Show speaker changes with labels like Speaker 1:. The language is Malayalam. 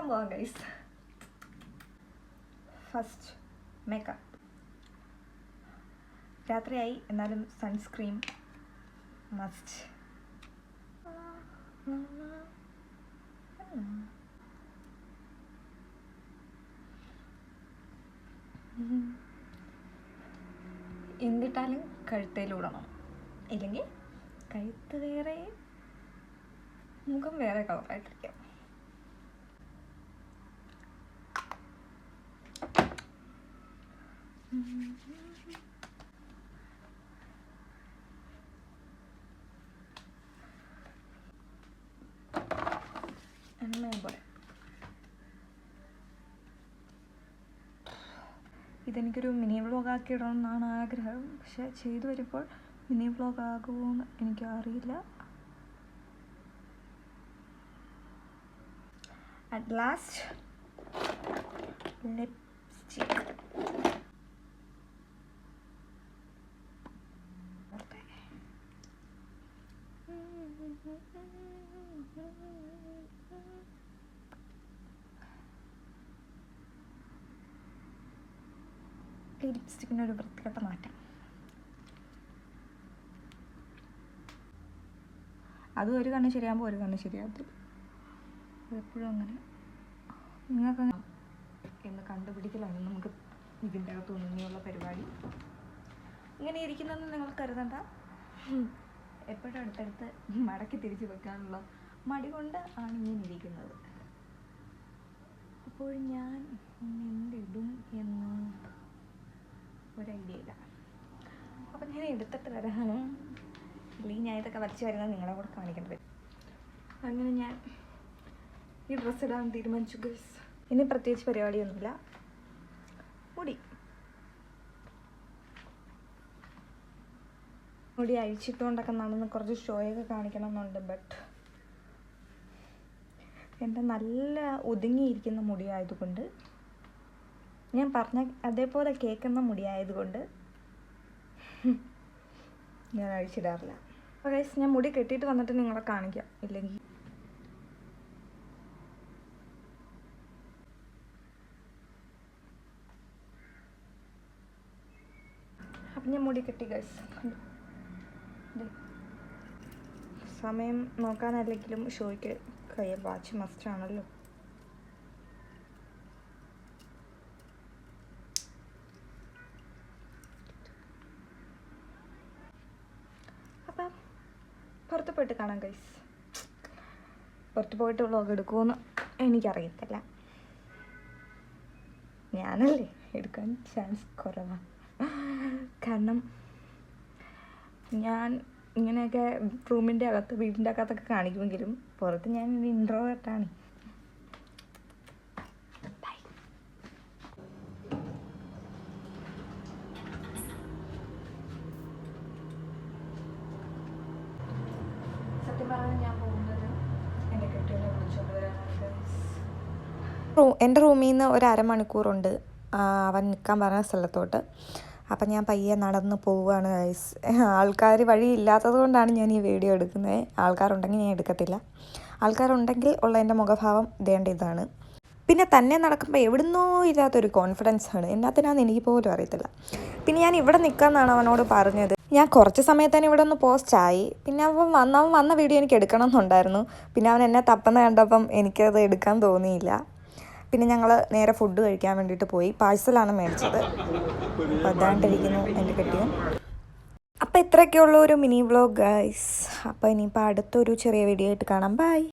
Speaker 1: കുളിക്കാൻ പോവാം ഗൈസ്. First makeup. രാത്രിയായി, എന്നാലും സൺസ്ക്രീൻ മസ്റ്റ്. എന്തിട്ടാലും കഴുത്തേലിടണം, ഇല്ലെങ്കിൽ കഴുത്ത് വേറെ മുഖം വേറെ കളറായിട്ടിരിക്കും. പോലെ ഇതെനിക്കൊരു മിനി വ്ളോഗ് ആക്കി ഇടണമെന്നാണ് ആഗ്രഹം. പക്ഷെ ചെയ്തു വരുമ്പോൾ മിനി വ്ളോഗ് ആകുമോയെന്ന് എനിക്ക് അറിയില്ല. At last lipstick. ഈ ലിപ്സ്റ്റിക്കിനൊരു വൃത്തികെട്ട മാറ്റം. അതും ഒരു കണ്ണ് ശരിയാകുമ്പോൾ ഒരു കണ്ണ് ശരിയാകത്തില്ല. എപ്പോഴും അങ്ങനെ. നിങ്ങൾക്ക് എന്ന് കണ്ടുപിടിക്കലാണ് നമുക്ക് ഇതിൻ്റെ അകത്ത് ഒന്നിങ്ങനെയുള്ള പരിപാടി. ഇങ്ങനെ ഇരിക്കുന്നതെന്ന് നിങ്ങൾ കരുതണ്ട. എപ്പോഴും അടുത്തടുത്ത് മടക്കി തിരിച്ച് വെക്കാനുള്ള മടി കൊണ്ട് ആണ് ഇങ്ങനെ ഇരിക്കുന്നത്. അപ്പോൾ ഞാൻ എന്തിടും എന്ന് ഒരു ഐഡിയ ഇല്ല. അപ്പം ഞാൻ എടുത്തിട്ട് വരാനും, ഇല്ലെങ്കിൽ ഞാൻ ഇതൊക്കെ വരച്ച് വരുന്നത് നിങ്ങളെ കൂടെ കാണിക്കേണ്ടത്. അങ്ങനെ ഞാൻ ഈ ഡ്രസ്സ് ഇടാൻ തീരുമാനിച്ചു ഗൈസ്. ഇനി പ്രത്യേകിച്ച് പരിപാടിയൊന്നുമില്ല. മുടി അഴിച്ചിട്ടുകൊണ്ടൊക്കെ നടന്ന് കുറച്ച് ഷോയൊക്കെ കാണിക്കണം എന്നുണ്ട്. ബട്ട് എൻ്റെ നല്ല ഒതുങ്ങിയിരിക്കുന്ന മുടിയായതുകൊണ്ട്, ഞാൻ പറഞ്ഞ അതേപോലെ കേൾക്കുന്ന മുടിയായതുകൊണ്ട് ഞാൻ അഴിച്ചിടാറില്ല. അപ്പോൾ ഗൈസ്, ഞാൻ മുടി കെട്ടിയിട്ട് വന്നിട്ട് നിങ്ങളെ കാണിക്കാം. ഇല്ലെങ്കിൽ അപ്പം ഞാൻ മുടി കെട്ടി ഗൈസ്. സമയം നോക്കാനല്ലെങ്കിലും ഷോയ്ക്ക് കയ്യിൽ വാച്ച് മസ്റ്റാണല്ലോ. അപ്പം പുറത്ത് പോയിട്ട് കാണാം ഗൈസ്. പുറത്ത് പോയിട്ട് വ്ളോഗ് എടുക്കുമെന്ന് എനിക്കറിയത്തില്ല. ഞാനല്ലേ എടുക്കാൻ ചാൻസ് കുറവാണ്. കാരണം ഞാൻ ഇങ്ങനെയൊക്കെ റൂമിൻ്റെ അകത്ത്, വീടിൻ്റെ അകത്തൊക്കെ കാണിക്കുമെങ്കിലും പുറത്ത് ഞാൻ ഇൻട്രോവേർട്ടാണ്. സത്യം പറഞ്ഞാൽ ഞാൻ പോകുന്നത് എൻ്റെ കെട്ടിയോനെ വിളിച്ചുകൊണ്ട് വരാനാണ്. എൻ്റെ റൂമിൽ നിന്ന് ഒരു അരമണിക്കൂറുണ്ട് അവൻ നിൽക്കാൻ പറഞ്ഞ സ്ഥലത്തോട്ട്. അപ്പം ഞാൻ പയ്യെ നടന്ന് പോവുകയാണ് ഗൈസ്. ആൾക്കാർ വഴി ഇല്ലാത്തത് കൊണ്ടാണ് ഞാൻ ഈ വീഡിയോ എടുക്കുന്നത്. ആൾക്കാരുണ്ടെങ്കിൽ ഞാൻ എടുക്കത്തില്ല. ആൾക്കാരുണ്ടെങ്കിൽ ഉള്ള എൻ്റെ മുഖഭാവം ഇതേണ്ട ഇതാണ്. പിന്നെ തന്നെ നടക്കുമ്പോൾ എവിടുന്നോ ഇല്ലാത്തൊരു കോൺഫിഡൻസ് ആണ്. എന്നാത്തിനാന്ന് എനിക്ക് പോലും അറിയത്തില്ല. പിന്നെ ഞാൻ ഇവിടെ നിൽക്കാമെന്നാണ് അവനോട് പറഞ്ഞത്. ഞാൻ കുറച്ച് സമയത്ത് തന്നെ ഇവിടെ ഒന്ന് പോസ്റ്റായി. പിന്നെ അവൻ വന്ന വീഡിയോ എനിക്ക് എടുക്കണം എന്നുണ്ടായിരുന്നു. പിന്നെ അവൻ എന്നെ തപ്പുന്ന കണ്ടപ്പം എനിക്കത് എടുക്കാൻ തോന്നിയില്ല. പിന്നെ ഞങ്ങൾ നേരെ ഫുഡ് കഴിക്കാൻ വേണ്ടിയിട്ട് പോയി. പാഴ്സലാണ് മേടിച്ചത്. അതാണ്ടിരിക്കുന്നു എൻ്റെ കെട്ടിയൻ. അപ്പോൾ ഇത്രയൊക്കെയുള്ള ഒരു മിനി വ്ളോഗ് ഗൈസ്. അപ്പോൾ ഇനിയിപ്പോൾ അടുത്തൊരു ചെറിയ വീഡിയോ ആയിട്ട് കാണാം. ബൈ.